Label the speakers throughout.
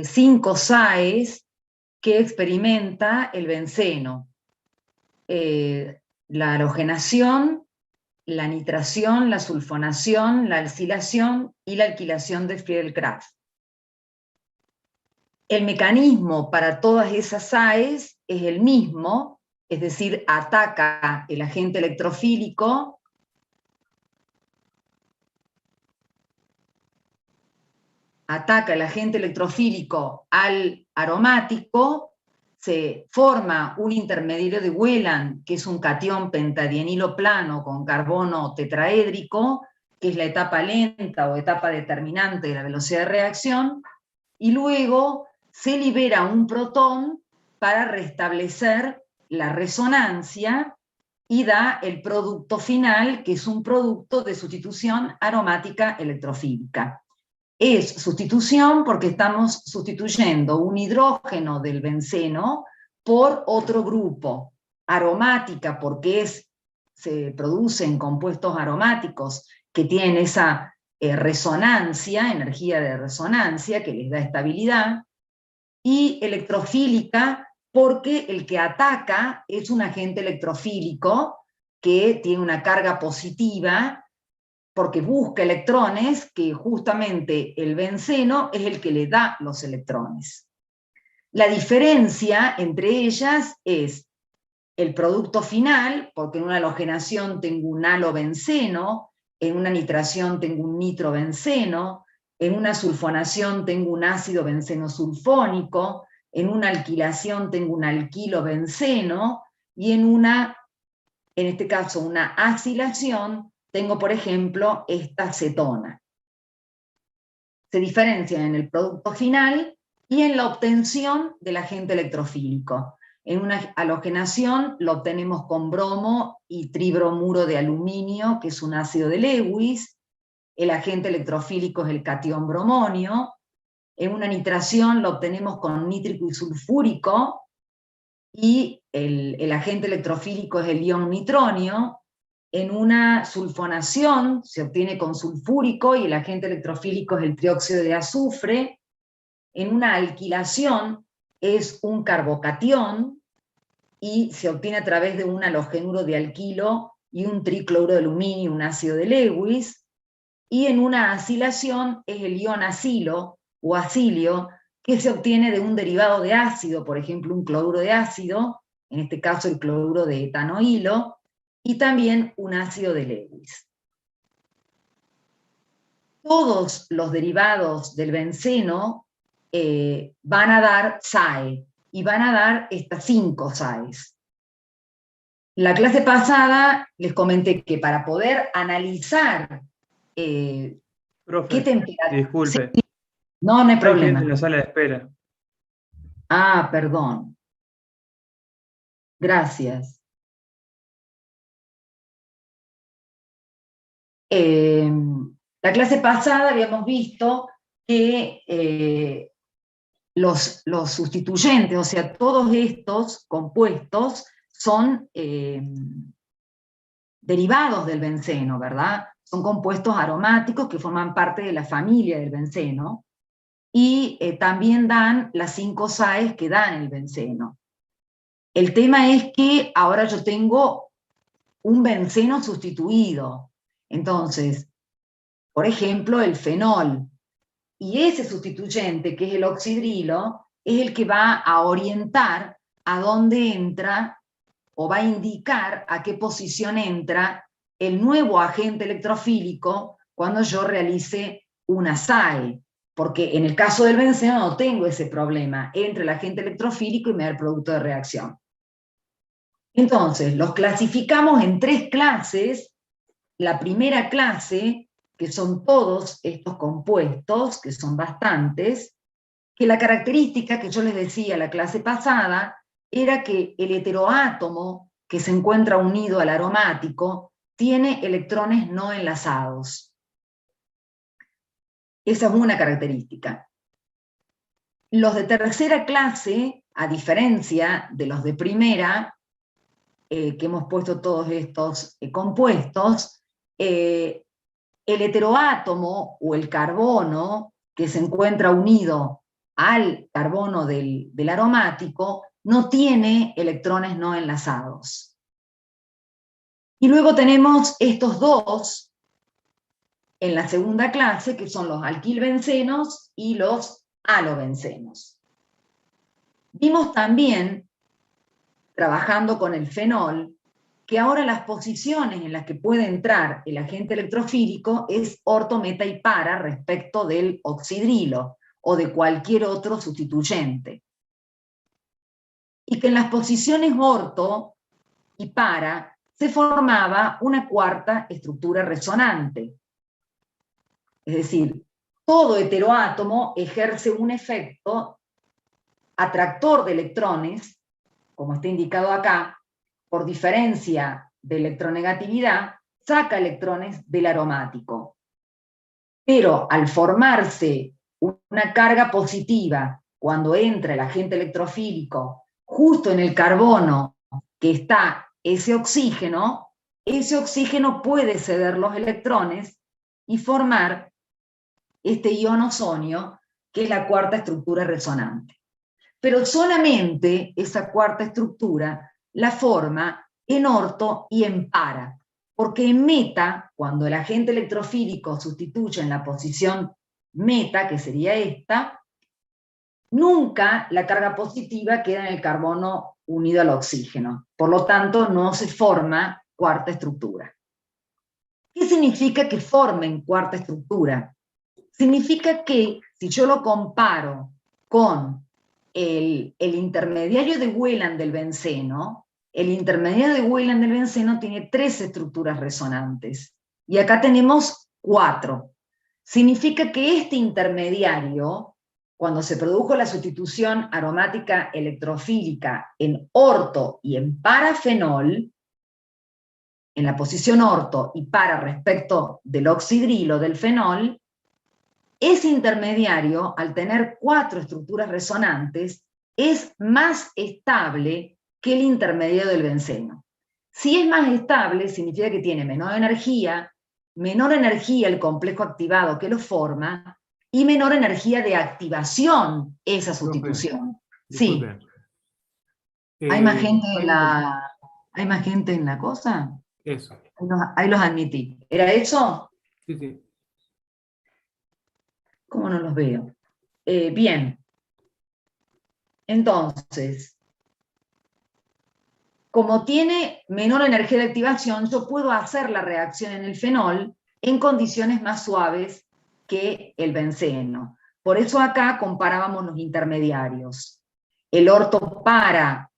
Speaker 1: 5 SAEs que experimenta el benceno. La halogenación, la nitración, la sulfonación, la alcilación y la alquilación de Friedel-Crafts. El mecanismo para todas esas SAEs es el mismo, es decir, ataca el agente electrofílico al aromático, se forma un intermediario de Wheeland, que es un catión pentadienilo plano con carbono tetraédrico, que es la etapa lenta o etapa determinante de la velocidad de reacción, y luego se libera un protón para restablecer la resonancia y da el producto final, que es un producto de sustitución aromática electrofílica. Es sustitución porque estamos sustituyendo un hidrógeno del benceno por otro grupo. Aromática porque se producen compuestos aromáticos que tienen esa resonancia, energía de resonancia que les da estabilidad, y electrofílica porque el que ataca es un agente electrofílico que tiene una carga positiva porque busca electrones, que justamente el benceno es el que le da los electrones. La diferencia entre ellas es el producto final, porque en una halogenación tengo un halobenceno, en una nitración tengo un nitrobenceno, en una sulfonación tengo un ácido benceno sulfónico, en una alquilación tengo un alquilobenceno, y en este caso una acilación, tengo, por ejemplo, esta cetona. Se diferencian en el producto final y en la obtención del agente electrofílico. En una halogenación lo obtenemos con bromo y tribromuro de aluminio, que es un ácido de Lewis. El agente electrofílico es el catión bromonio. En una nitración lo obtenemos con nítrico y sulfúrico, y el agente electrofílico es el ion nitronio. En una sulfonación se obtiene con sulfúrico y el agente electrofílico es el trióxido de azufre. En una alquilación es un carbocatión y se obtiene a través de un halogenuro de alquilo y un tricloruro de aluminio, un ácido de Lewis. Y en una acilación es el ion acilo o acilio, que se obtiene de un derivado de ácido, por ejemplo un cloruro de ácido, en este caso el cloruro de etanoilo, y también un ácido de Lewis. Todos los derivados del benceno van a dar SAE, y van a dar estas 5 SAEs. La clase pasada les comenté que para poder analizar
Speaker 2: Profe,
Speaker 1: qué temperatura...
Speaker 2: disculpe.
Speaker 1: Sí, no hay
Speaker 2: Hay gente
Speaker 1: problema.
Speaker 2: en la sala de espera.
Speaker 1: Ah, perdón. Gracias. La clase pasada habíamos visto que los sustituyentes, o sea, todos estos compuestos son derivados del benceno, ¿verdad? Son compuestos aromáticos que forman parte de la familia del benceno, y también dan las 5 SAEs que dan el benceno. El tema es que ahora yo tengo un benceno sustituido. Entonces, por ejemplo, el fenol. Y ese sustituyente, que es el oxidrilo, es el que va a orientar a dónde entra, o va a indicar a qué posición entra el nuevo agente electrofílico cuando yo realice una SAE. Porque en el caso del benceno no tengo ese problema. Entra el agente electrofílico y me da el producto de reacción. Entonces, los clasificamos en 3 clases. La primera clase, que son todos estos compuestos, que son bastantes, que la característica que yo les decía la clase pasada era que el heteroátomo que se encuentra unido al aromático tiene electrones no enlazados. Esa es una característica. Los de tercera clase, a diferencia de los de primera, que hemos puesto todos estos compuestos, el heteroátomo o el carbono que se encuentra unido al carbono del aromático no tiene electrones no enlazados. Y luego tenemos estos dos en la segunda clase, que son los alquilbencenos y los halobencenos. Vimos también, trabajando con el fenol, que ahora las posiciones en las que puede entrar el agente electrofílico es orto, meta y para respecto del oxidrilo o de cualquier otro sustituyente. Y que en las posiciones orto y para se formaba una cuarta estructura resonante. Es decir, todo heteroátomo ejerce un efecto atractor de electrones, como está indicado acá, por diferencia de electronegatividad, saca electrones del aromático. Pero al formarse una carga positiva cuando entra el agente electrofílico justo en el carbono que está ese oxígeno puede ceder los electrones y formar este ion osonio, que es la cuarta estructura resonante. Pero solamente esa cuarta estructura la forma en orto y en para, porque en meta, cuando el agente electrofílico sustituye en la posición meta, que sería esta, nunca la carga positiva queda en el carbono unido al oxígeno. Por lo tanto, no se forma cuarta estructura. ¿Qué significa que formen cuarta estructura? Significa que si yo lo comparo con el intermediario de Wheeland del benceno, el intermediario de Wheeland del benceno tiene 3 estructuras resonantes, y acá tenemos 4. Significa que este intermediario, cuando se produjo la sustitución aromática electrofílica en orto y en parafenol, en la posición orto y para respecto del oxidrilo del fenol, ese intermediario, al tener 4 estructuras resonantes, es más estable que el intermediario del benceno. Si es más estable, significa que tiene menor energía el complejo activado que lo forma, y menor energía de activación esa sustitución. Sí. ¿Hay más gente en la cosa?
Speaker 2: Eso.
Speaker 1: Ahí los admití. ¿Era eso?
Speaker 2: Sí, sí.
Speaker 1: ¿Cómo no los veo? Bien. Entonces, como tiene menor energía de activación, yo puedo hacer la reacción en el fenol en condiciones más suaves que el benceno. Por eso acá comparábamos los intermediarios. El orto para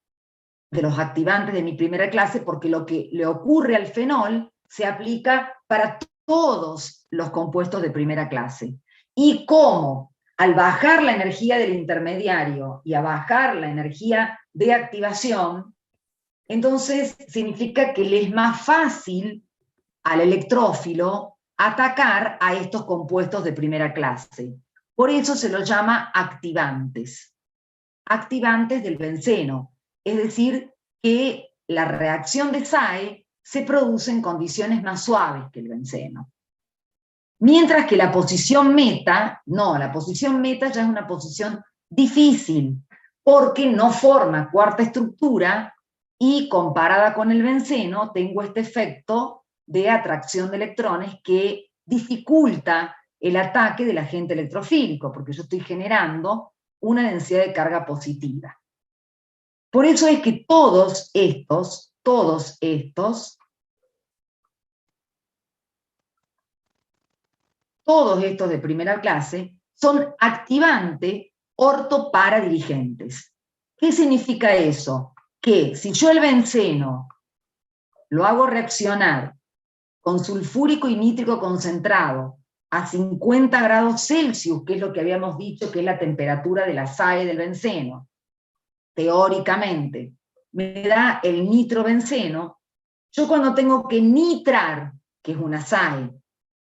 Speaker 1: de los activantes de mi primera clase, porque lo que le ocurre al fenol se aplica para todos los compuestos de primera clase. Y como al bajar la energía del intermediario y a bajar la energía de activación, entonces significa que le es más fácil al electrófilo atacar a estos compuestos de primera clase. Por eso se los llama activantes. Activantes del benceno. Es decir, que la reacción de SAE se produce en condiciones más suaves que el benceno. Mientras que la posición meta, no, la posición meta ya es una posición difícil, porque no forma cuarta estructura y comparada con el benceno tengo este efecto de atracción de electrones que dificulta el ataque del agente electrofílico, porque yo estoy generando una densidad de carga positiva. Por eso es que todos estos de primera clase son activantes orto-para-dirigentes. ¿Qué significa eso? Que si yo el benceno lo hago reaccionar con sulfúrico y nítrico concentrado a 50 grados Celsius, que es lo que habíamos dicho que es la temperatura de la SAE del benceno, teóricamente, me da el nitrobenceno, yo cuando tengo que nitrar, que es una SAE,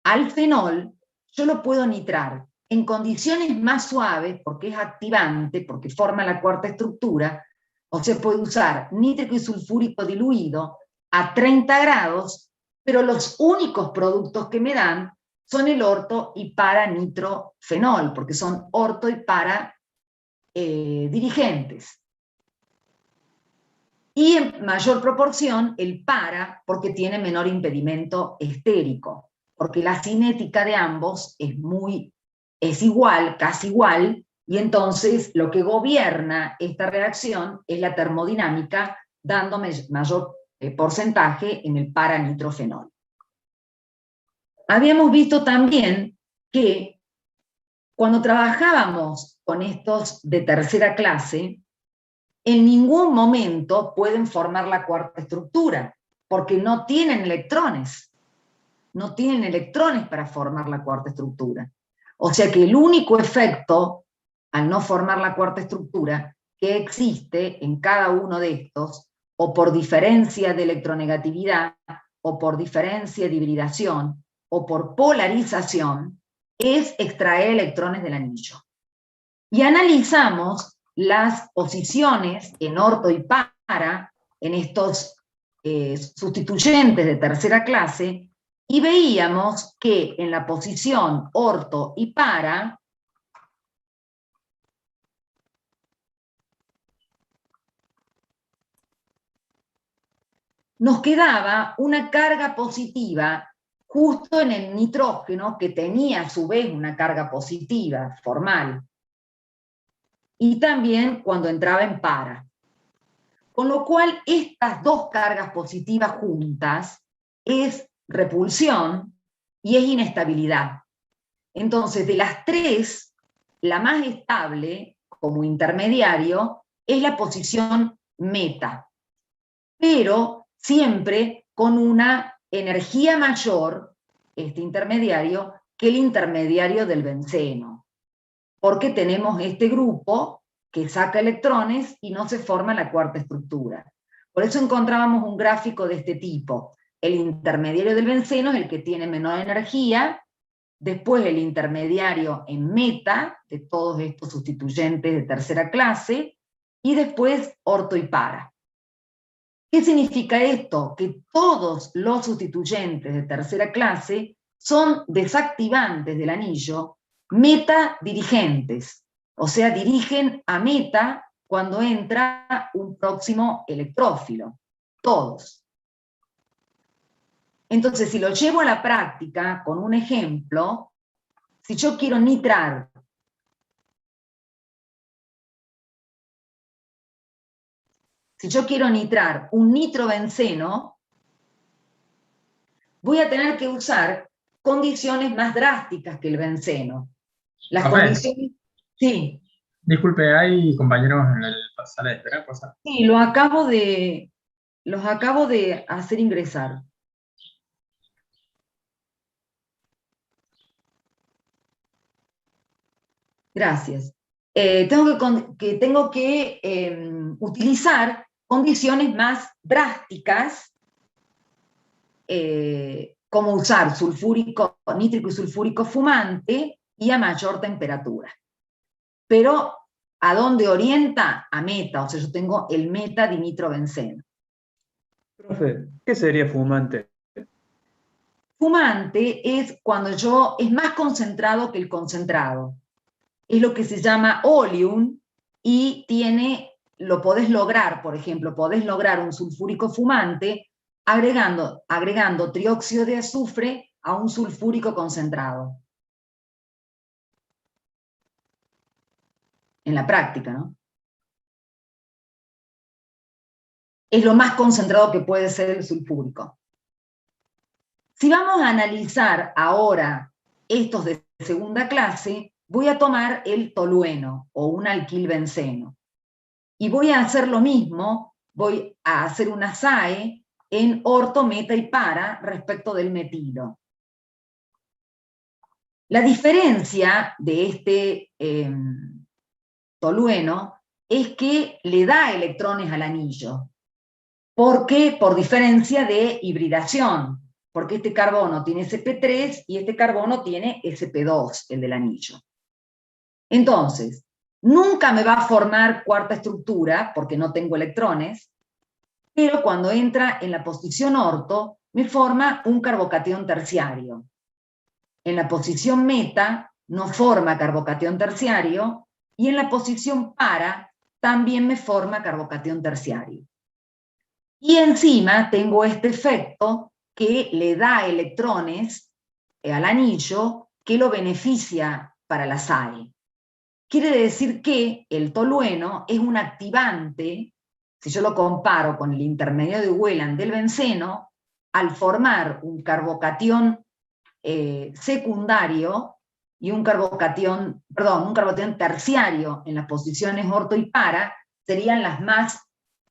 Speaker 1: al fenol, yo lo puedo nitrar en condiciones más suaves, porque es activante, porque forma la cuarta estructura, o se puede usar nítrico y sulfúrico diluido a 30 grados, pero los únicos productos que me dan son el orto y para nitrofenol, porque son orto y para dirigentes. Y en mayor proporción el para, porque tiene menor impedimento estérico, porque la cinética de ambos es igual, casi igual, y entonces lo que gobierna esta reacción es la termodinámica, dándome mayor porcentaje en el para-nitrofenol. Habíamos visto también que cuando trabajábamos con estos de tercera clase, en ningún momento pueden formar la cuarta estructura, porque no tienen electrones. No tienen electrones para formar la cuarta estructura. O sea que el único efecto, al no formar la cuarta estructura, que existe en cada uno de estos, o por diferencia de electronegatividad, o por diferencia de hibridación, o por polarización, es extraer electrones del anillo. Y analizamos las posiciones en orto y para, en estos sustituyentes de tercera clase, y veíamos que en la posición orto y para, nos quedaba una carga positiva justo en el nitrógeno, que tenía a su vez una carga positiva formal, y también cuando entraba en para. Con lo cual, estas dos cargas positivas juntas es repulsión y es inestabilidad. Entonces, de las tres, la más estable como intermediario es la posición meta, pero siempre con una energía mayor, este intermediario, que el intermediario del benceno, porque tenemos este grupo que saca electrones y no se forma la cuarta estructura. Por eso encontrábamos un gráfico de este tipo. El intermediario del benceno es el que tiene menor energía, después el intermediario en meta, de todos estos sustituyentes de tercera clase, y después orto y para. ¿Qué significa esto? Que todos los sustituyentes de tercera clase son desactivantes del anillo, meta dirigentes, o sea, dirigen a meta cuando entra un próximo electrófilo, todos. Entonces, si lo llevo a la práctica con un ejemplo, si yo quiero nitrar un nitrobenceno, voy a tener que usar condiciones más drásticas que el benceno. Las condiciones... Sí.
Speaker 3: Disculpe, ¿hay compañeros en la sala de espera? ¿Cosa?
Speaker 1: Sí, los acabo de hacer ingresar. Gracias. Tengo que utilizar condiciones más drásticas, como usar nítrico y sulfúrico fumante y a mayor temperatura. Pero, ¿a dónde orienta? A meta, o sea, yo tengo el meta dinitrobenceno.
Speaker 2: Profe, ¿qué sería fumante?
Speaker 1: Fumante es cuando es más concentrado que el concentrado. Es lo que se llama oleum y lo podés lograr, por ejemplo, podés lograr un sulfúrico fumante agregando trióxido de azufre a un sulfúrico concentrado. En la práctica, ¿no? Es lo más concentrado que puede ser el sulfúrico. Si vamos a analizar ahora estos de segunda clase, voy a tomar el tolueno o un alquilbenceno. Y voy a hacer lo mismo, voy a hacer una SAE en orto, meta y para respecto del metilo. La diferencia de este tolueno es que le da electrones al anillo. ¿Por qué? Por diferencia de hibridación, porque este carbono tiene sp3 y este carbono tiene sp2, el del anillo. Entonces, nunca me va a formar cuarta estructura, porque no tengo electrones, pero cuando entra en la posición orto, me forma un carbocatión terciario. En la posición meta, no forma carbocatión terciario, y en la posición para también me forma carbocatión terciario. Y encima tengo este efecto que le da electrones al anillo que lo beneficia para la SAE. Quiere decir que el tolueno es un activante, si yo lo comparo con el intermedio de Wheeland del benceno, al formar un carbocatión secundario y un carbocatión terciario en las posiciones orto y para, serían las más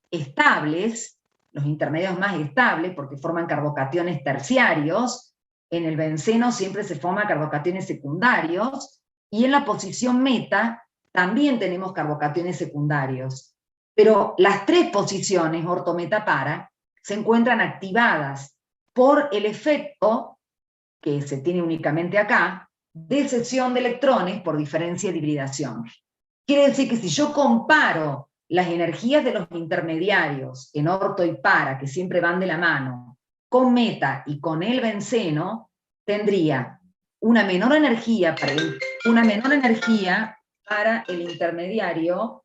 Speaker 1: estables, los intermedios más estables, porque forman carbocationes terciarios. En el benceno siempre se forman carbocationes secundarios, y en la posición meta también tenemos carbocationes secundarios. Pero las tres posiciones, orto, meta, para, se encuentran activadas por el efecto, que se tiene únicamente acá, de cesión de electrones por diferencia de hibridación. Quiere decir que si yo comparo las energías de los intermediarios en orto y para, que siempre van de la mano, con meta y con el benceno, tendría una menor energía para el intermediario,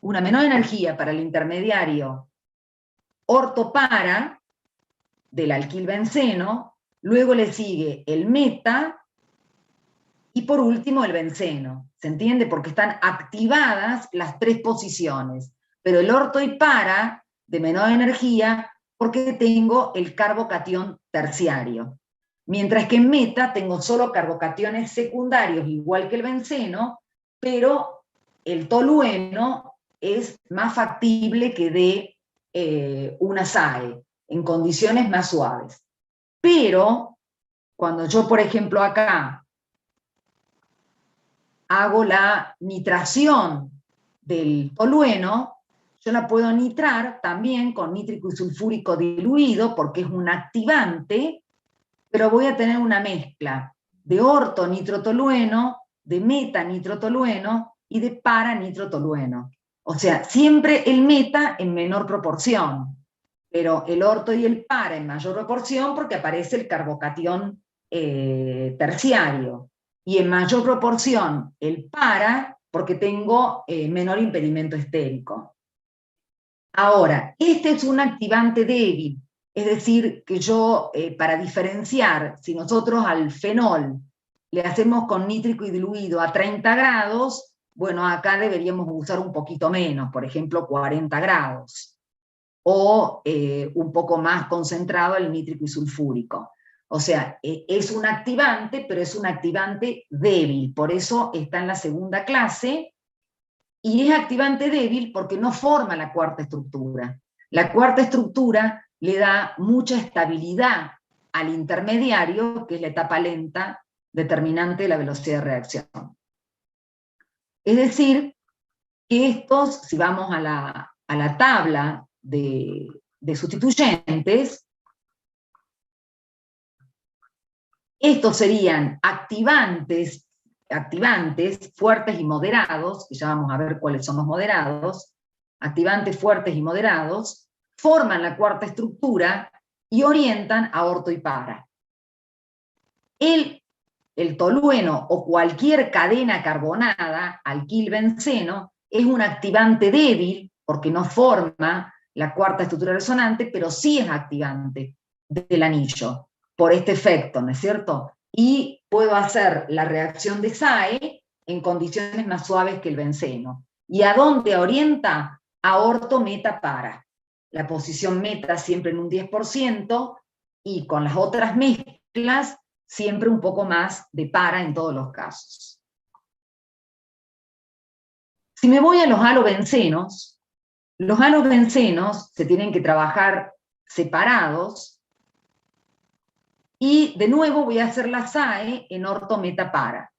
Speaker 1: una menor energía para el intermediario orto para del alquilbenceno, luego le sigue el meta y por último el benceno. ¿Se entiende? Porque están activadas las tres posiciones, pero el orto y para de menor energía porque tengo el carbocatión terciario. Mientras que en meta tengo solo carbocationes secundarios, igual que el benceno, pero el tolueno es más factible que dé una SAE, en condiciones más suaves. Pero, cuando yo, por ejemplo, acá hago la nitración del tolueno, yo la puedo nitrar también con nítrico y sulfúrico diluido, porque es un activante, pero voy a tener una mezcla de orto-nitrotolueno, de meta-nitrotolueno y de para-nitrotolueno. O sea, siempre el meta en menor proporción, pero el orto y el para en mayor proporción porque aparece el carbocatión terciario, y en mayor proporción el para porque tengo menor impedimento estérico. Ahora, este es un activante débil, es decir, que yo, para diferenciar, si nosotros al fenol le hacemos con nítrico y diluido a 30 grados, bueno, acá deberíamos usar un poquito menos, por ejemplo 40 grados, o un poco más concentrado el nítrico y sulfúrico. O sea, es un activante, pero es un activante débil, por eso está en la segunda clase, y es activante débil porque no forma la cuarta estructura. La cuarta estructura le da mucha estabilidad al intermediario, que es la etapa lenta determinante de la velocidad de reacción. Es decir, que estos, si vamos a la tabla de sustituyentes, estos serían activantes fuertes y moderados, que ya vamos a ver cuáles son los moderados, activantes fuertes y moderados, forman la cuarta estructura y orientan a orto y para. El tolueno o cualquier cadena carbonada, alquilbenceno, es un activante débil porque no forma la cuarta estructura resonante, pero sí es activante del anillo, por este efecto, ¿no es cierto? Y puedo hacer la reacción de SAE en condiciones más suaves que el benceno. ¿Y a dónde orienta? A orto, meta, para. La posición meta siempre en un 10%, y con las otras mezclas siempre un poco más de para en todos los casos. Si me voy a los halobencenos se tienen que trabajar separados, y de nuevo voy a hacer la SAE en orto, meta, para.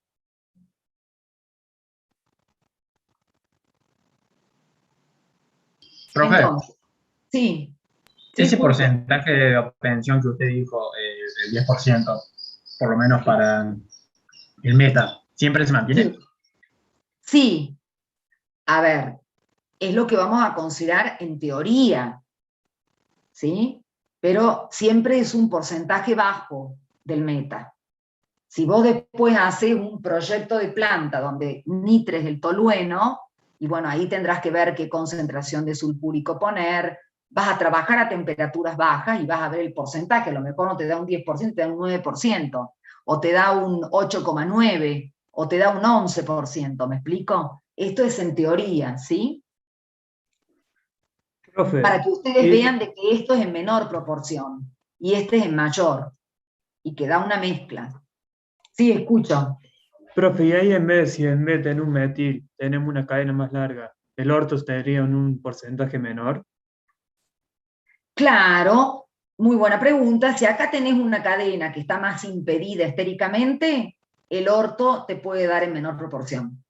Speaker 3: Profe,
Speaker 1: Entonces, sí.
Speaker 3: ese porcentaje de obtención que usted dijo, del 10%, por lo menos para el meta, ¿siempre se mantiene?
Speaker 1: Sí. A ver, es lo que vamos a considerar en teoría, ¿sí? Pero siempre es un porcentaje bajo del meta. Si vos después haces un proyecto de planta donde nitres el tolueno, y bueno, ahí tendrás que ver qué concentración de sulfúrico poner, vas a trabajar a temperaturas bajas y vas a ver el porcentaje, a lo mejor no te da un 10%, te da un 9%, o te da un 8,9%, o te da un 11%, ¿me explico? Esto es en teoría, ¿sí? Para
Speaker 2: Profe,
Speaker 1: que ustedes
Speaker 2: y,
Speaker 1: vean de que esto es en menor proporción, y este es en mayor, y que da una mezcla. Sí, escucho.
Speaker 2: profe, y ahí en vez, si en vez de en un metil tenemos una cadena más larga, ¿el orto estaría en un porcentaje menor?
Speaker 1: Claro, muy buena pregunta. Si acá tenés una cadena que está más impedida estéricamente, el orto te puede dar en menor proporción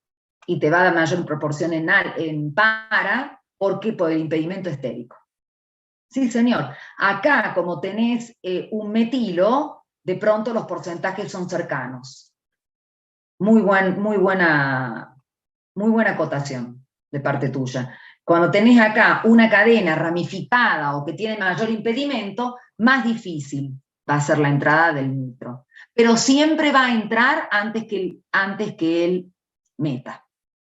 Speaker 1: y te va a dar mayor proporción en para, porque por el impedimento estérico. Sí, señor. Acá, como tenés un metilo, de pronto los porcentajes son cercanos. Muy buena acotación de parte tuya. Cuando tenés acá una cadena ramificada o que tiene mayor impedimento, más difícil va a ser la entrada del nitro. Pero siempre va a entrar antes que el meta.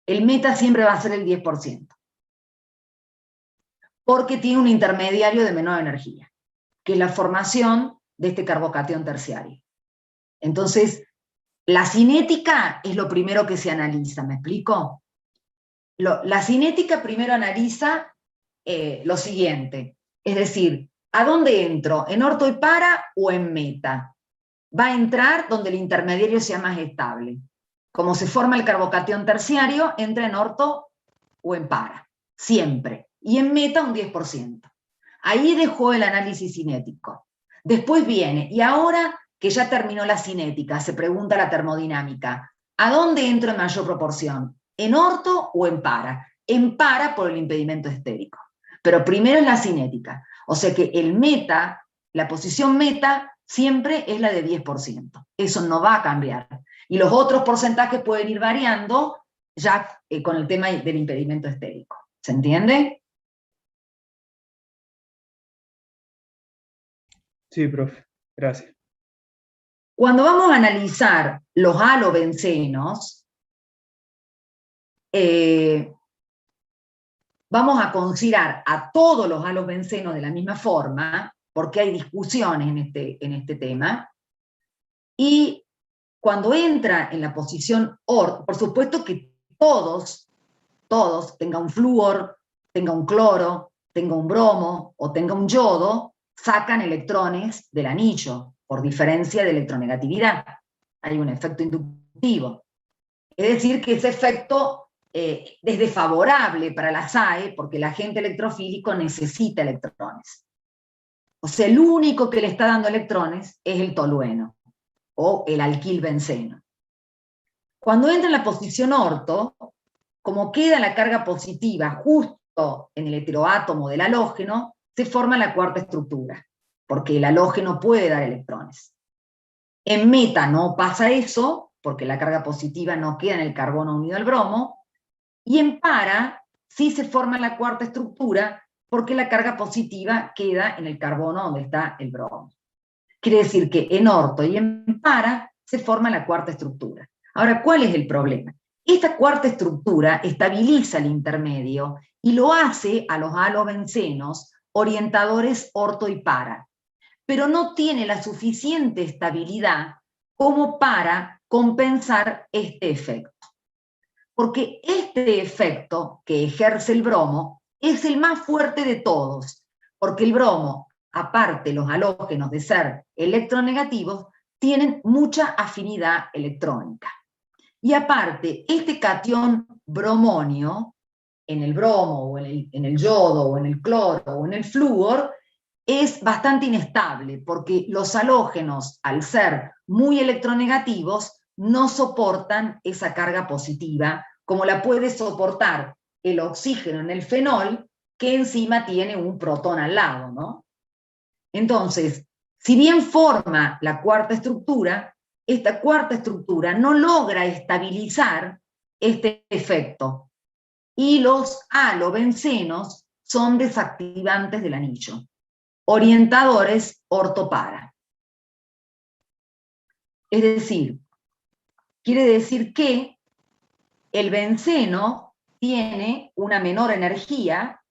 Speaker 1: El meta siempre va a ser el 10%, porque tiene un intermediario de menor energía, que es la formación de este carbocatión terciario. Entonces, la cinética es lo primero que se analiza, ¿me explico? La cinética primero analiza lo siguiente, es decir, ¿a dónde entro? ¿En orto y para o en meta? Va a entrar donde el intermediario sea más estable. Como se forma el carbocatión terciario, entra en orto o en para, siempre. Y en meta un 10%. Ahí dejó el análisis cinético. Después viene, y ahora que ya terminó la cinética, se pregunta la termodinámica, ¿a dónde entro en mayor proporción? ¿En orto o en para? En para por el impedimento estérico. Pero primero es la cinética. O sea que el meta, la posición meta, siempre es la de 10%. Eso no va a cambiar. Y los otros porcentajes pueden ir variando ya con el tema del impedimento estérico. ¿Se entiende?
Speaker 2: Sí, profe, gracias.
Speaker 1: Cuando vamos a analizar los halobencenos, vamos a considerar a todos los halobencenos de la misma forma, porque hay discusiones en este tema, y cuando entra en la posición OR, por supuesto que todos, tenga un flúor, tenga un cloro, tenga un bromo o tenga un yodo, sacan electrones del anillo por diferencia de electronegatividad. Hay un efecto inductivo. Es decir, que ese efecto es desfavorable para la SAE porque el agente electrofílico necesita electrones. O sea, el único que le está dando electrones es el tolueno o el alquilbenceno. Cuando entra en la posición orto, como queda la carga positiva justo en el heteroátomo del halógeno, se forma la cuarta estructura, porque el halógeno puede dar electrones. En meta no pasa eso, porque la carga positiva no queda en el carbono unido al bromo, y en para sí se forma la cuarta estructura, porque la carga positiva queda en el carbono donde está el bromo. Quiere decir que en orto y en para se forma la cuarta estructura. Ahora, ¿cuál es el problema? Esta cuarta estructura estabiliza el intermedio y lo hace a los halobencenos orientadores orto y para, pero no tiene la suficiente estabilidad como para compensar este efecto. Porque este efecto que ejerce el bromo es el más fuerte de todos, porque el bromo, aparte los halógenos de ser electronegativos, tienen mucha afinidad electrónica. Y aparte, este catión bromonio, en el bromo, o en el yodo, o en el cloro, o en el flúor, es bastante inestable, porque los halógenos, al ser muy electronegativos, no soportan esa carga positiva, como la puede soportar el oxígeno en el fenol, que encima tiene un protón al lado, ¿no? Entonces, si bien forma la cuarta estructura, esta cuarta estructura no logra estabilizar este efecto, y los halobencenos son desactivantes del anillo, orientadores ortopara. Es decir, quiere decir que el benceno tiene una menor energía,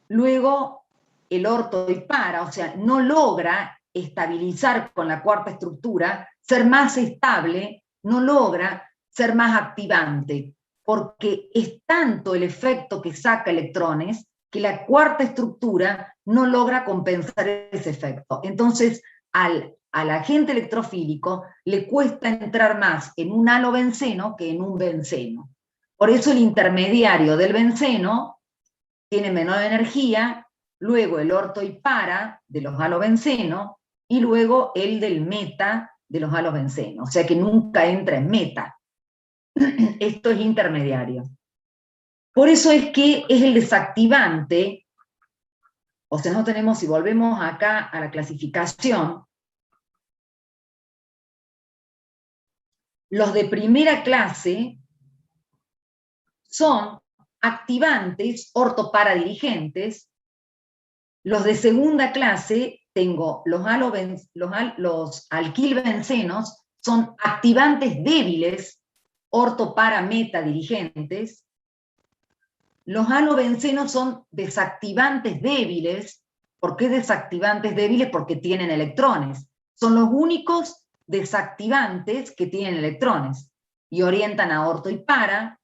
Speaker 1: luego el orto y para, o sea, no logra estabilizar con la cuarta estructura, ser más estable, no logra ser más activante, porque es tanto el efecto que saca electrones que la cuarta estructura no logra compensar ese efecto. Entonces, al agente electrofílico le cuesta entrar más en un halobenceno que en un benceno. Por eso el intermediario del benceno tiene menor energía, luego el orto y para de los halobencenos, y luego el del meta de los halobencenos, o sea que nunca entra en meta. Esto es intermediario. Por eso es que es el desactivante, o sea, no tenemos, si volvemos acá a la clasificación, los de primera clase son activantes ortoparadirigentes, los de segunda clase tengo los alquilbencenos, son activantes débiles ortoparametadiligentes, los halobencenos son desactivantes débiles. ¿Por qué desactivantes débiles? Porque tienen electrones. Son los únicos desactivantes que tienen electrones y orientan a orto y para,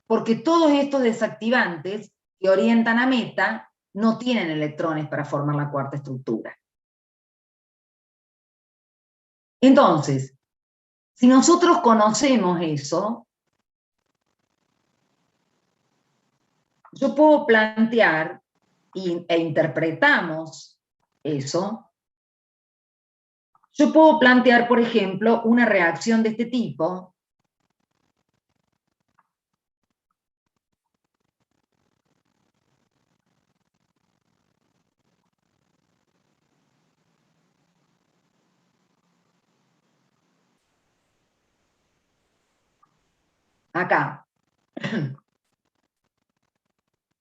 Speaker 1: porque todos estos desactivantes que orientan a meta no tienen electrones para formar la cuarta estructura. Entonces, si nosotros conocemos eso, yo puedo plantear e interpretamos eso. Yo puedo plantear, por ejemplo, una reacción de este tipo. Acá.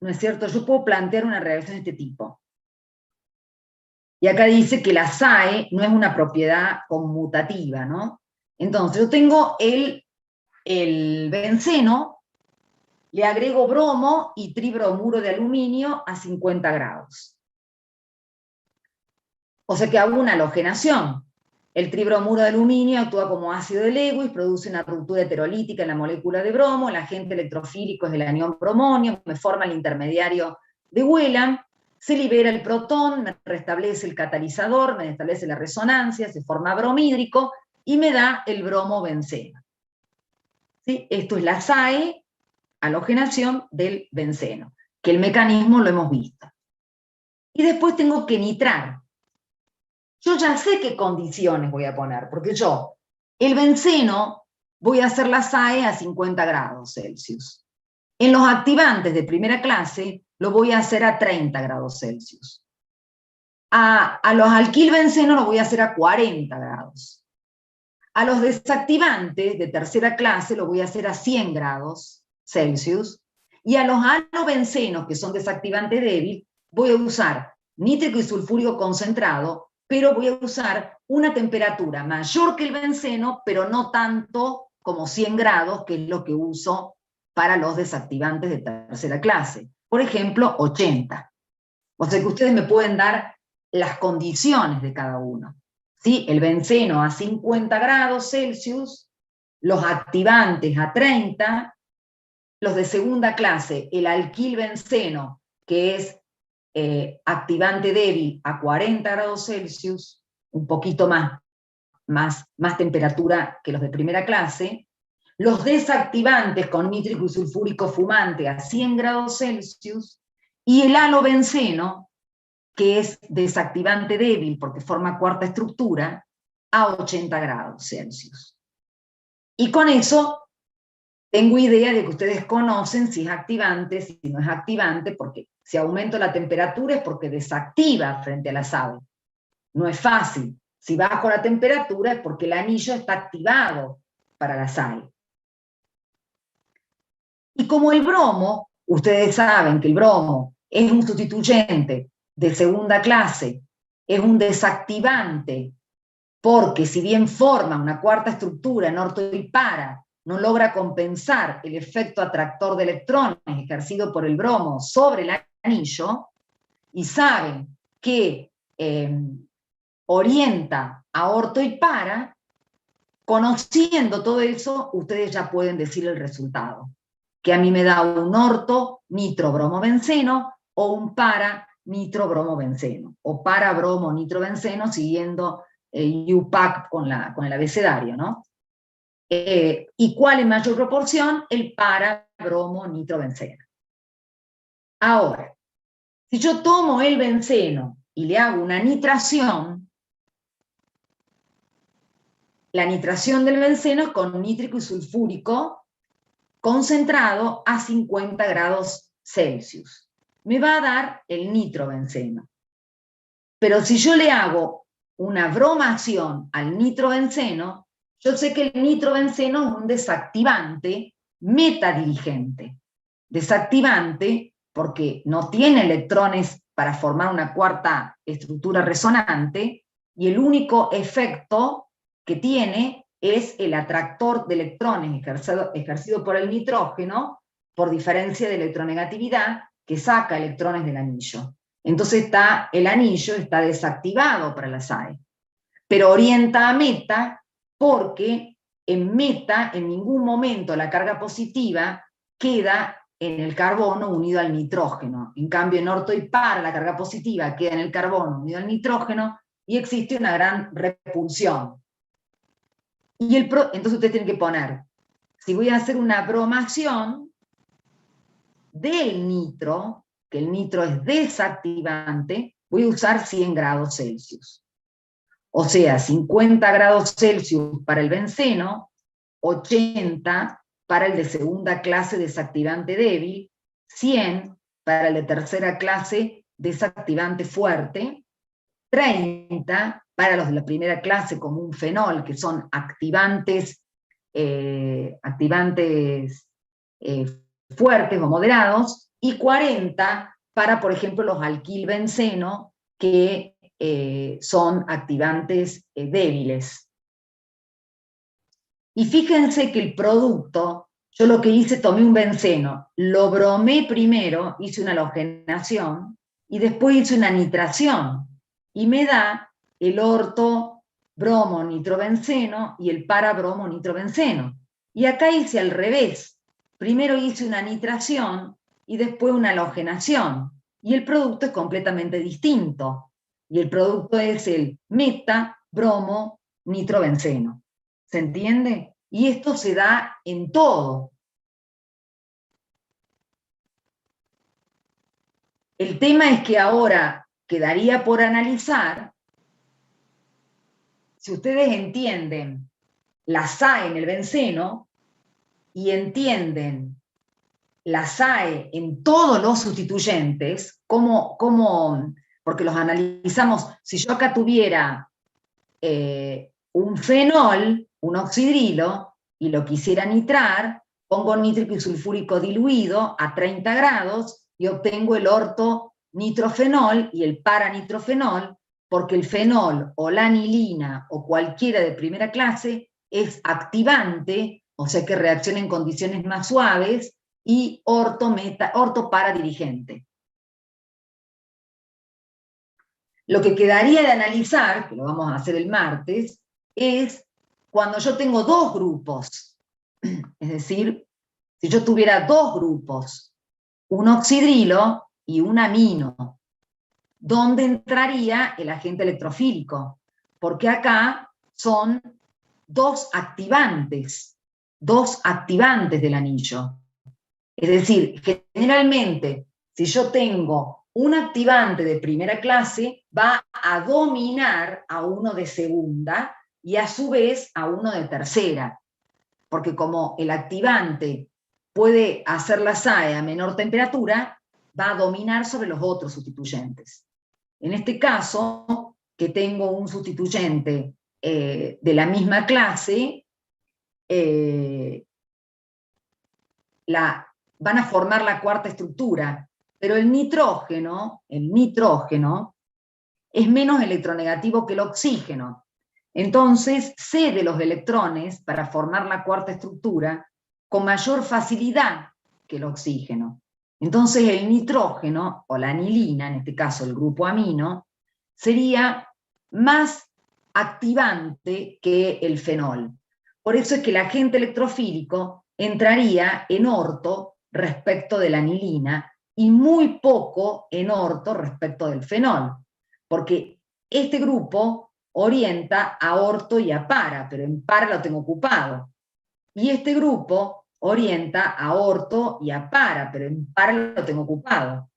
Speaker 1: ¿No es cierto? Yo puedo plantear una reacción de este tipo. Y acá dice que la SAE no es una propiedad conmutativa, ¿no? Entonces, yo tengo el benceno, le agrego bromo y tribromuro de aluminio a 50 grados. O sea que hago una halogenación. El tribromuro de aluminio actúa como ácido de Lewis, produce una ruptura heterolítica en la molécula de bromo, el agente electrofílico es el anión bromonio, me forma el intermediario de Whelan, se libera el protón, me restablece el catalizador, me restablece la resonancia, se forma bromhídrico y me da el bromobenceno. ¿Sí? Esto es la SAE, halogenación del benceno, que el mecanismo lo hemos visto. Y después tengo que nitrar. Yo ya sé qué condiciones voy a poner, porque yo, el benceno, voy a hacer la SAE a 50 grados Celsius. En los activantes de primera clase, lo voy a hacer a 30 grados Celsius. A los alquilbencenos lo voy a hacer a 40 grados. A los desactivantes de tercera clase lo voy a hacer a 100 grados Celsius. Y a los halobencenos, que son desactivante débil, voy a usar nítrico y sulfúrico concentrado, pero voy a usar una temperatura mayor que el benceno, pero no tanto como 100 grados, que es lo que uso para los desactivantes de tercera clase. Por ejemplo, 80. O sea que ustedes me pueden dar las condiciones de cada uno. ¿Sí? El benceno a 50 grados Celsius, los activantes a 30, los de segunda clase, el alquilbenceno, que es activante débil a 40 grados Celsius, un poquito más temperatura que los de primera clase, los desactivantes con nítrico y sulfúrico fumante a 100 grados Celsius, y el halobenceno, que es desactivante débil porque forma cuarta estructura, a 80 grados Celsius. Y con eso tengo idea de que ustedes conocen si es activante, si no es activante, porque si aumento la temperatura es porque desactiva frente a la SAE. No es fácil. Si bajo la temperatura es porque el anillo está activado para la SAE. Y como el bromo, ustedes saben que el bromo es un sustituyente de segunda clase, es un desactivante porque si bien forma una cuarta estructura en orto y para, no logra compensar el efecto atractor de electrones ejercido por el bromo sobre el anillo, y saben que orienta a orto y para, conociendo todo eso, ustedes ya pueden decir el resultado, que a mí me da un orto nitrobromobenceno o un para nitrobromobenceno, o para bromo nitrobenceno, siguiendo UPAC con el abecedario, ¿no? ¿Y cuál en mayor proporción? El para bromo nitrobenceno. Ahora, si yo tomo el benceno y le hago una nitración, la nitración del benceno es con nítrico y sulfúrico concentrado a 50 grados Celsius. Me va a dar el nitrobenceno. Pero si yo le hago una bromación al nitrobenceno, yo sé que el nitrobenceno es un desactivante metadirigente. Desactivante porque no tiene electrones para formar una cuarta estructura resonante, y el único efecto que tiene es el atractor de electrones ejercido por el nitrógeno, por diferencia de electronegatividad, que saca electrones del anillo. Entonces el anillo está desactivado para la SAE, pero orienta a meta porque en meta en ningún momento la carga positiva queda en el carbono unido al nitrógeno. En cambio, en orto y para, la carga positiva queda en el carbono unido al nitrógeno y existe una gran repulsión. Entonces ustedes tienen que poner, si voy a hacer una bromación del nitro, que el nitro es desactivante, voy a usar 100 grados Celsius. O sea, 50 grados Celsius para el benceno, 80 para el de segunda clase desactivante débil, 100 para el de tercera clase desactivante fuerte, 30 para los de la primera clase como un fenol, que son activantes, fuertes o moderados, y 40 para, por ejemplo, los alquilbenceno, que son activantes débiles. Y fíjense que el producto, yo lo que hice, tomé un benceno, lo bromé primero, hice una halogenación, y después hice una nitración, y me da el orto bromo nitrobenceno y el para bromo nitrobenceno. Y acá hice al revés, primero hice una nitración y después una halogenación, y el producto es completamente distinto, y el producto es el meta bromo nitrobenceno. ¿Se entiende? Y esto se da en todo. El tema es que ahora quedaría por analizar, si ustedes entienden la SAE en el benceno y entienden la SAE en todos los sustituyentes, porque los analizamos, si yo acá tuviera un fenol, un oxidrilo, y lo quisiera nitrar, pongo nítrico y sulfúrico diluido a 30 grados y obtengo el orto nitrofenol y el paranitrofenol, porque el fenol o la anilina o cualquiera de primera clase es activante, o sea que reacciona en condiciones más suaves, y orto paradirigente. Lo que quedaría de analizar, que lo vamos a hacer el martes, es cuando yo tengo dos grupos. Es decir, si yo tuviera dos grupos, un oxidrilo y un amino, ¿dónde entraría el agente electrofílico? Porque acá son dos activantes del anillo. Es decir, generalmente, si yo tengo un activante de primera clase, va a dominar a uno de segunda y a su vez a uno de tercera. Porque como el activante puede hacer la SAE a menor temperatura, va a dominar sobre los otros sustituyentes. En este caso, que tengo un sustituyente de la misma clase, van a formar la cuarta estructura, pero el nitrógeno es menos electronegativo que el oxígeno. Entonces cede los electrones para formar la cuarta estructura con mayor facilidad que el oxígeno. Entonces el nitrógeno, o la anilina, en este caso el grupo amino, sería más activante que el fenol. Por eso es que el agente electrofílico entraría en orto respecto de la anilina y muy poco en orto respecto del fenol, porque este grupo orienta a orto y a para, pero en para lo tengo ocupado. Y este grupo orienta a orto y a para, pero en para lo tengo ocupado.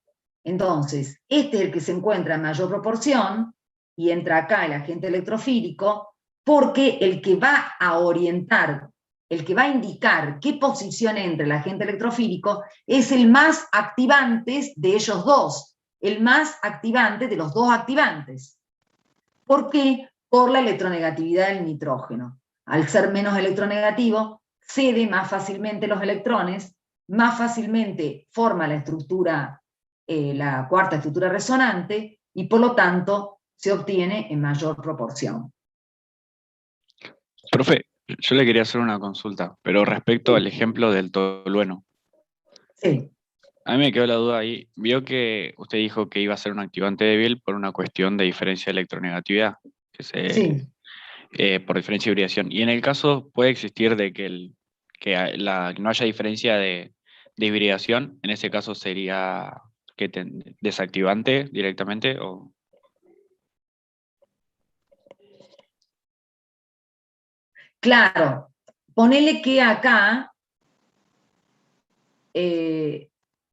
Speaker 1: Entonces, este es el que se encuentra en mayor proporción, y entra acá el agente electrofílico, porque el que va a orientar, el que va a indicar qué posición entra el agente electrofílico, es el más activante de ellos dos, el más activante de los dos activantes. ¿Por qué? Por la electronegatividad del nitrógeno. Al ser menos electronegativo, cede más fácilmente los electrones, más fácilmente forma la estructura, la cuarta estructura resonante, y por lo tanto se obtiene en mayor proporción.
Speaker 4: Profe, yo le quería hacer una consulta, pero respecto al ejemplo del tolueno.
Speaker 1: Sí.
Speaker 4: A mí me quedó la duda ahí. Vio que usted dijo que iba a ser un activante débil por una cuestión de diferencia de electronegatividad,
Speaker 1: Sí.
Speaker 4: por diferencia de hibridación. Y en el caso puede existir de que, no haya diferencia de hibridación, en ese caso sería desactivante directamente o...
Speaker 1: Claro, ponele que acá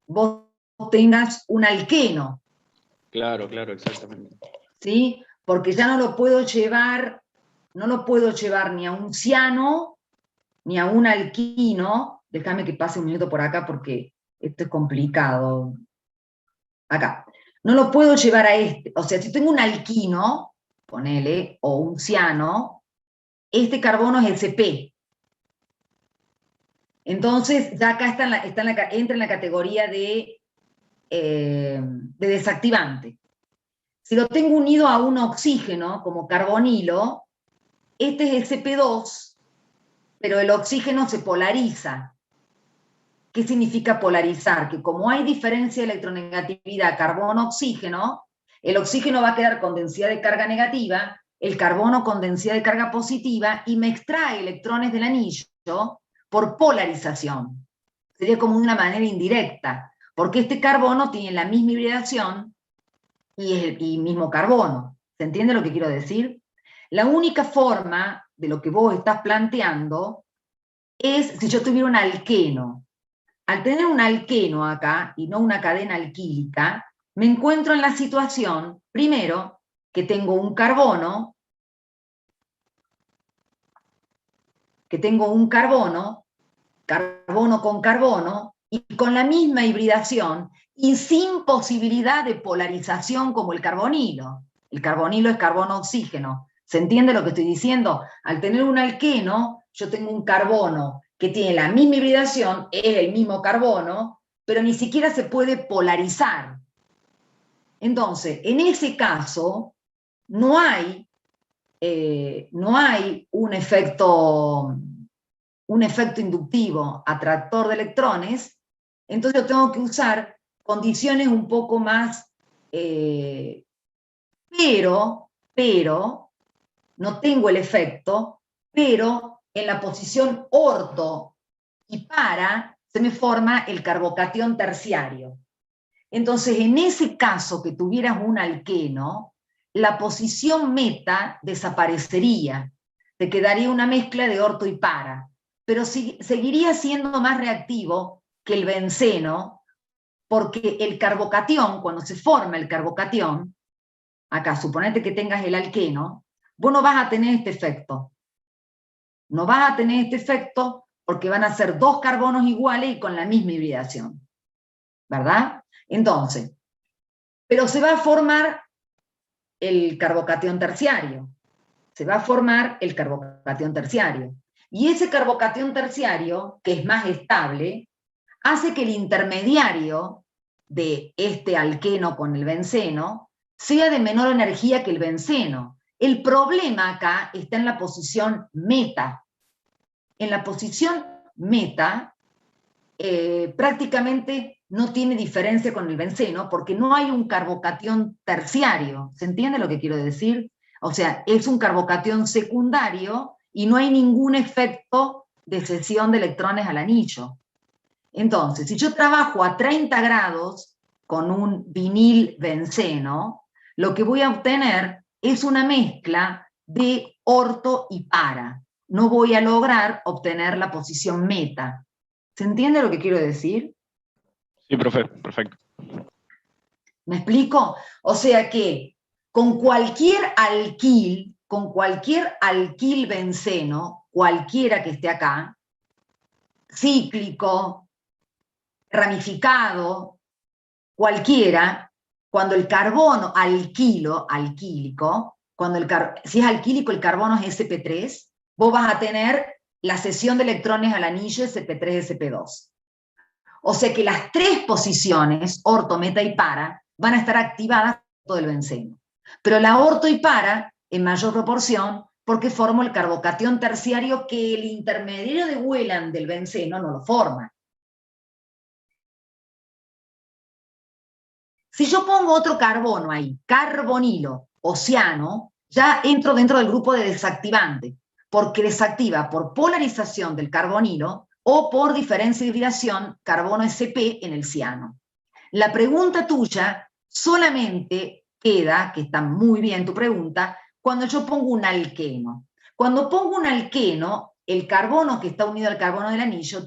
Speaker 1: vos tengas un alqueno.
Speaker 4: Claro, exactamente.
Speaker 1: ¿Sí? Porque ya no lo puedo llevar ni a un ciano, ni a un alquino. Déjame que pase un minuto por acá porque esto es complicado. Acá. No lo puedo llevar a este. O sea, si tengo un alquino, ponele, o un ciano, este carbono es Sp. Entonces, ya acá entra en la categoría de desactivante. Si lo tengo unido a un oxígeno, como carbonilo, este es Sp2, pero el oxígeno se polariza. ¿Qué significa polarizar? Que como hay diferencia de electronegatividad carbono-oxígeno, el oxígeno va a quedar con densidad de carga negativa, el carbono con densidad de carga positiva, y me extrae electrones del anillo por polarización. Sería como una manera indirecta, porque este carbono tiene la misma hibridación y mismo carbono. ¿Se entiende lo que quiero decir? La única forma de lo que vos estás planteando es si yo tuviera un alqueno. Al tener un alqueno acá y no una cadena alquílica, me encuentro en la situación, primero, que tengo un carbono, carbono con carbono, y con la misma hibridación y sin posibilidad de polarización como el carbonilo. El carbonilo es carbono-oxígeno. ¿Se entiende lo que estoy diciendo? Al tener un alqueno, yo tengo un carbono que tiene la misma hibridación, es el mismo carbono, pero ni siquiera se puede polarizar. Entonces, en ese caso, no hay un efecto inductivo atractor de electrones, entonces yo tengo que usar condiciones un poco más, pero, no tengo el efecto, pero en la posición orto y para, se me forma el carbocatión terciario. Entonces, en ese caso que tuvieras un alqueno, la posición meta desaparecería, te quedaría una mezcla de orto y para, pero seguiría siendo más reactivo que el benceno, porque el carbocatión, cuando se forma el carbocatión, acá suponete que tengas el alqueno, vos no vas a tener este efecto. No vas a tener este efecto porque van a ser dos carbonos iguales y con la misma hibridación, ¿verdad? Entonces, pero se va a formar el carbocatión terciario. Se va a formar el carbocatión terciario. Y ese carbocatión terciario, que es más estable, hace que el intermediario de este alqueno con el benceno sea de menor energía que el benceno. El problema acá está en la posición meta. En la posición meta, prácticamente no tiene diferencia con el benceno, porque no hay un carbocatión terciario. ¿Se entiende lo que quiero decir? O sea, es un carbocatión secundario y no hay ningún efecto de cesión de electrones al anillo. Entonces, si yo trabajo a 30 grados con un vinil benceno, lo que voy a obtener es una mezcla de orto y para. No voy a lograr obtener la posición meta. ¿Se entiende lo que quiero decir?
Speaker 4: Sí, profe, perfecto.
Speaker 1: ¿Me explico? O sea que con cualquier alquil benceno, cualquiera que esté acá, cíclico, ramificado, cualquiera, cuando el carbono alquílico, si es alquílico el carbono es sp3, vos vas a tener la cesión de electrones al anillo sp3-sp2. O sea que las tres posiciones, orto, meta y para, van a estar activadas por todo el benceno. Pero la orto y para, en mayor proporción, porque formo el carbocatión terciario que el intermediario de Wheeland del benceno no lo forma. Si yo pongo otro carbono ahí, carbonilo, oceano, ya entro dentro del grupo de desactivante, porque desactiva por polarización del carbonilo o por diferencia de hibridación carbono-sp en el ciano. La pregunta tuya solamente queda, que está muy bien tu pregunta, cuando yo pongo un alqueno. Cuando pongo un alqueno, el carbono que está unido al carbono del anillo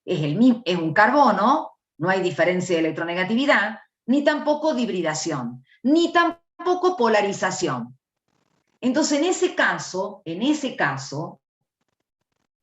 Speaker 1: es un carbono, no hay diferencia de electronegatividad, ni tampoco de hibridación, ni tampoco polarización. Entonces, en ese caso,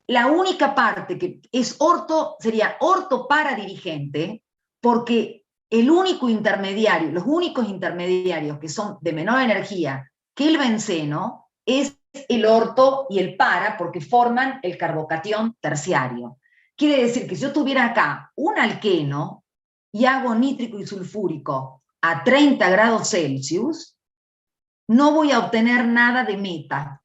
Speaker 1: la única parte que es orto sería orto para dirigente, porque el único intermediario, los únicos intermediarios que son de menor energía que el benceno es el orto y el para, porque forman el carbocatión terciario. Quiere decir que si yo tuviera acá un alqueno y hago nítrico y sulfúrico a 30 grados Celsius, no voy a obtener nada de meta.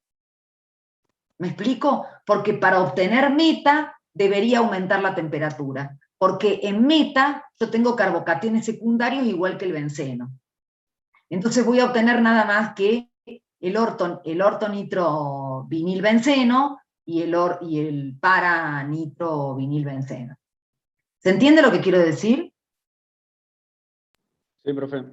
Speaker 1: ¿Me explico? Porque para obtener meta debería aumentar la temperatura, porque en meta yo tengo carbocationes secundarios igual que el benceno. Entonces voy a obtener nada más que el orto-nitro-vinil-benceno y el para-nitro-vinil-benceno. ¿Se entiende lo que quiero decir?
Speaker 4: Sí, profe. O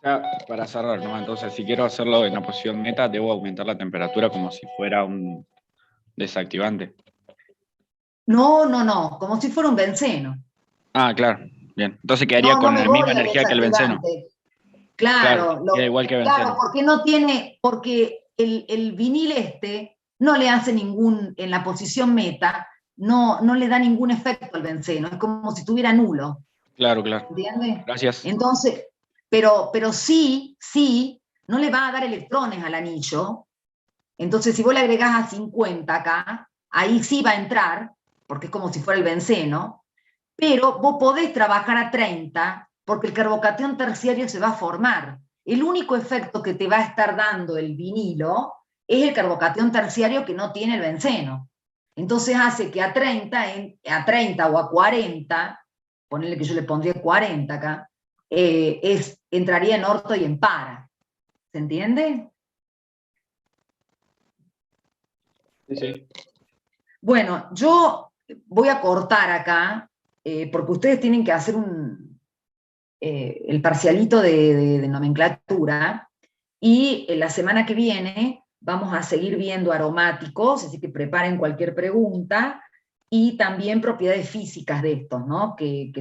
Speaker 4: sea, para cerrar, ¿no? Entonces, si quiero hacerlo en la posición meta, debo aumentar la temperatura como si fuera un desactivante.
Speaker 1: No, como si fuera un benceno.
Speaker 4: Ah, claro, bien. Entonces quedaría con la misma energía que el benceno.
Speaker 1: Claro,
Speaker 4: queda igual que benceno.
Speaker 1: Claro, porque el vinil no le hace en la posición meta, no le da ningún efecto al benceno, es como si tuviera nulo.
Speaker 4: Claro.
Speaker 1: ¿Entiendes?
Speaker 4: Gracias.
Speaker 1: Entonces, pero sí, no le va a dar electrones al anillo. Entonces, si vos le agregás a 50 acá, ahí sí va a entrar, porque es como si fuera el benceno, pero vos podés trabajar a 30, porque el carbocatión terciario se va a formar. El único efecto que te va a estar dando el vinilo es el carbocatión terciario que no tiene el benceno. Entonces hace que a 30 o a 40, ponerle que yo le pondría 40 acá, entraría en orto y en para. ¿Se entiende?
Speaker 4: Sí.
Speaker 1: Bueno, yo voy a cortar acá, porque ustedes tienen que hacer el parcialito de nomenclatura, y la semana que viene vamos a seguir viendo aromáticos, así que preparen cualquier pregunta, y también propiedades físicas de estos, ¿no? Que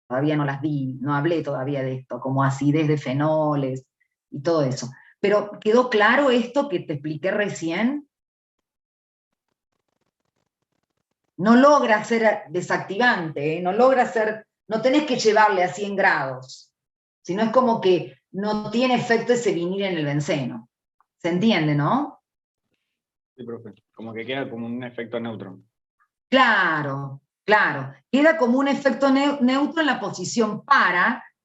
Speaker 1: todavía no las di, no hablé todavía de esto, como acidez de fenoles y todo eso. Pero ¿quedó claro esto que te expliqué recién? No logra ser desactivante, no tenés que llevarle a 100 grados, sino es como que no tiene efecto ese vinil en el benceno. ¿Se entiende, no?
Speaker 4: Sí, profe. Como que queda como un efecto neutro.
Speaker 1: Claro. Queda como un efecto neutro en la posición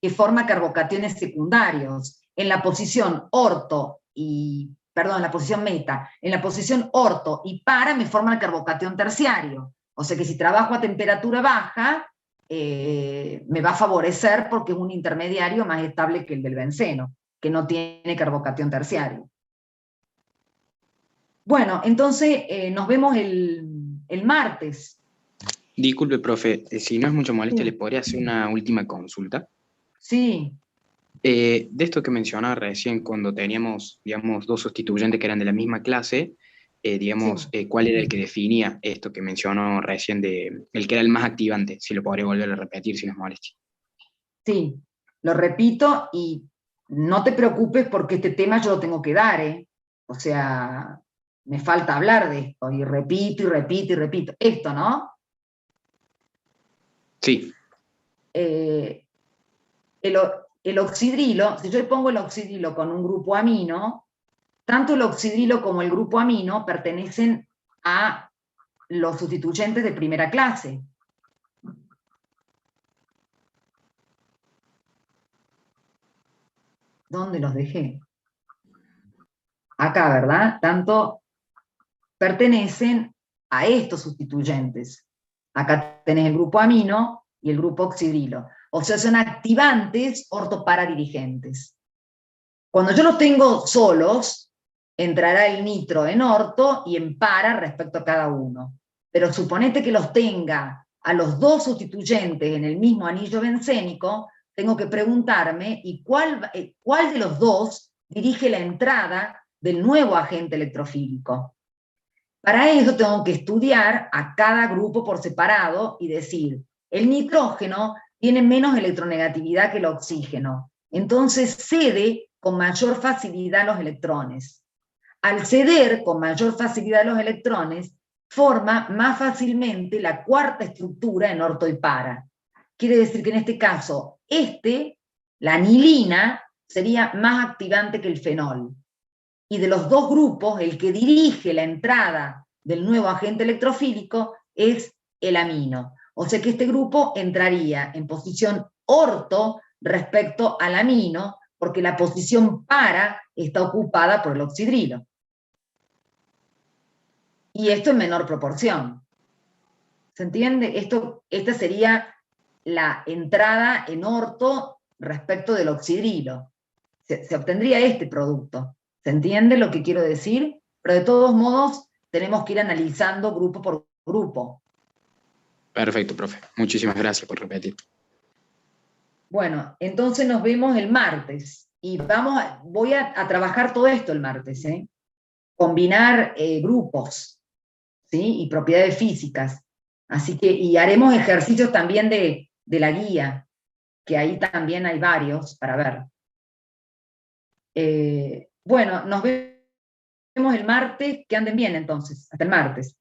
Speaker 1: que forma carbocationes secundarios. En la posición orto y perdón, en la posición meta, en la posición orto y para me forma el carbocatión terciario. O sea que si trabajo a temperatura baja, me va a favorecer porque es un intermediario más estable que el del benceno, que no tiene carbocatión terciario. Bueno, entonces nos vemos el martes.
Speaker 5: Disculpe, profe, si no es mucho molestia,
Speaker 1: Sí.
Speaker 5: ¿le podría hacer una última consulta?
Speaker 1: Sí,
Speaker 5: De esto que mencionaba recién, cuando teníamos, digamos, dos sustituyentes que eran de la misma clase, digamos,
Speaker 1: Sí.
Speaker 5: ¿cuál era el que definía esto que mencionó recién, el que era el más activante? Si lo podría volver a repetir, si no es molestia.
Speaker 1: sí, lo repito y no te preocupes porque este tema yo lo tengo que dar, ¿eh? O sea, me falta hablar de esto y repito y repito y repito. Esto, ¿no?
Speaker 5: Sí,
Speaker 1: El, el oxidrilo, si yo le pongo el oxidrilo con un grupo amino, tanto el oxidrilo como el grupo amino pertenecen a los sustituyentes de primera clase. ¿Dónde los dejé? Acá, ¿verdad? Tanto pertenecen a estos sustituyentes. Acá tenés el grupo amino y el grupo oxidrilo. O sea, son activantes ortoparadirigentes. Cuando yo los tengo solos, entrará el nitro en orto y en para respecto a cada uno. Pero suponete que los tenga a los dos sustituyentes en el mismo anillo bencénico, tengo que preguntarme ¿y cuál de los dos dirige la entrada del nuevo agente electrofílico? Para eso tengo que estudiar a cada grupo por separado y decir, el nitrógeno tiene menos electronegatividad que el oxígeno, entonces cede con mayor facilidad los electrones. Al ceder con mayor facilidad los electrones, forma más fácilmente la cuarta estructura en orto y para. Quiere decir que en este caso, la anilina, sería más activante que el fenol. Y de los dos grupos, el que dirige la entrada del nuevo agente electrofílico es el amino. O sea que este grupo entraría en posición orto respecto al amino, porque la posición para está ocupada por el oxidrilo. Y esto en menor proporción. ¿Se entiende? Esta sería la entrada en orto respecto del oxidrilo. Se obtendría este producto. ¿Se entiende lo que quiero decir? Pero de todos modos, tenemos que ir analizando grupo por grupo.
Speaker 5: perfecto, profe. Muchísimas gracias por repetir.
Speaker 1: Bueno, entonces nos vemos el martes. Y voy a trabajar todo esto el martes, ¿eh? Combinar grupos, ¿sí? Y propiedades físicas. Así que, y haremos ejercicios también de la guía, que ahí también hay varios para ver. Bueno, nos vemos el martes, que anden bien entonces, hasta el martes.